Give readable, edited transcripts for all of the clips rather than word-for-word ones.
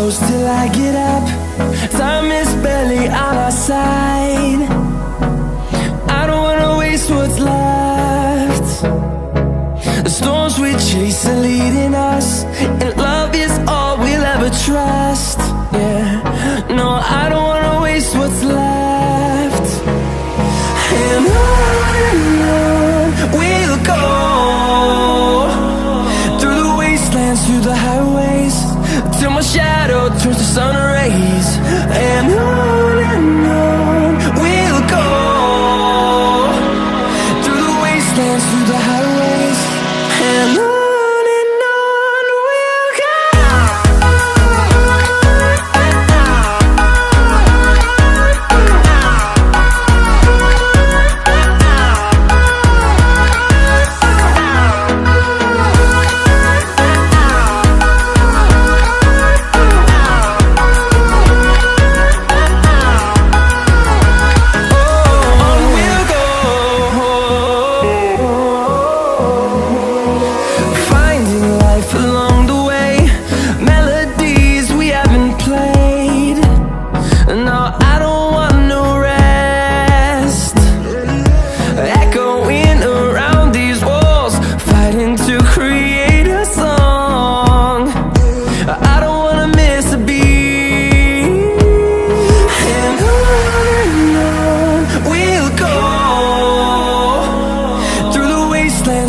close till I get up. Time is barely on our side. I don't wanna waste what's left. The storms we chase are leading us, and love is all we'll ever trust. Yeah, no, I don't wanna waste what's left. And on we'll go, through the wastelands, through the highways, till my shadow turns to sun rays. And on we'll go, through the wastelands, through the highways, and on we'll go.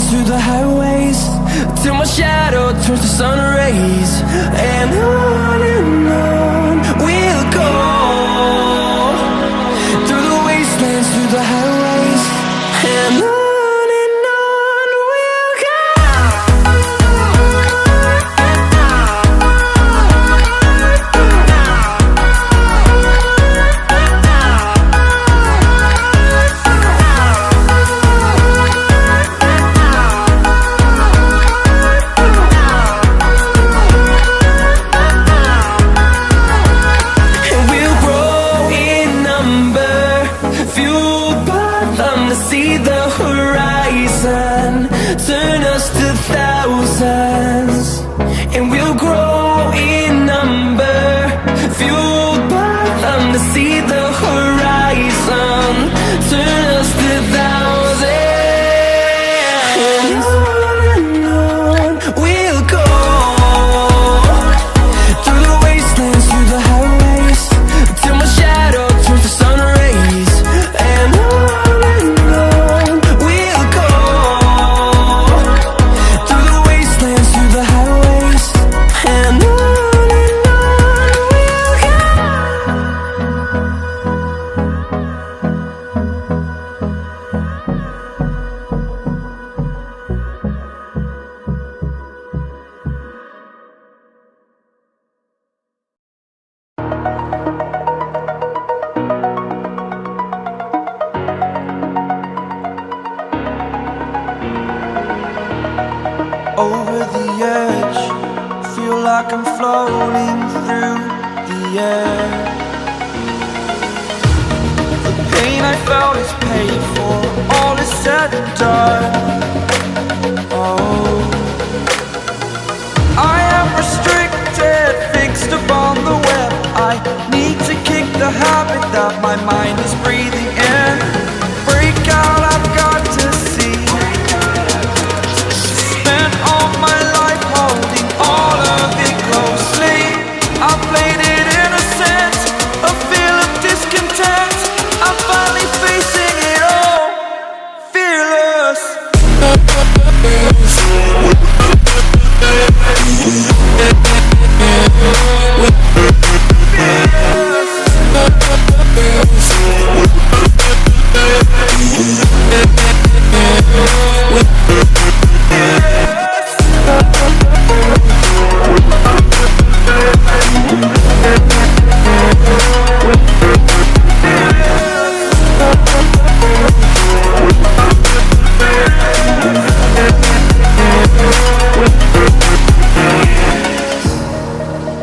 Through the highways, till my shadow turns to sun rays. And on we'll go, through the wastelands, through the highways, and on we'll go. See the horizon, turn us to thousands, and we'll grow in number, fueled by them. To see the horizon, turn us to thousands, and on we'll go, through the wastelands, through the highways, till my shadow turns to sun rays. And over the edge, feel like I'm floating through the air. The pain I felt is paid for, all is said and done. Oh, I am restricted, fixed upon the web. I need to kick the habit that my mind is breathing in. Break out, I've got to see. My life holding all of it closely. I played it innocent, a feel of discontent. I'm finally facing it all, fearless.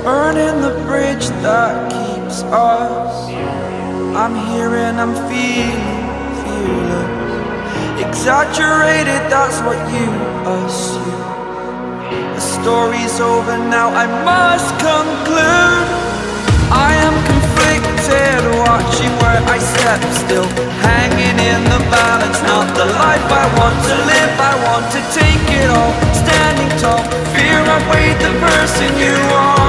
Burning the bridge that keeps us. I'm here and I'm feeling fearless. Exaggerated, that's what you assume. story's over now, I must conclude. I am conflicted, watching where I step still, hanging in the balance. Not the life I want to live, I want to take it all. Standing tall, fear I've weighed the person you are.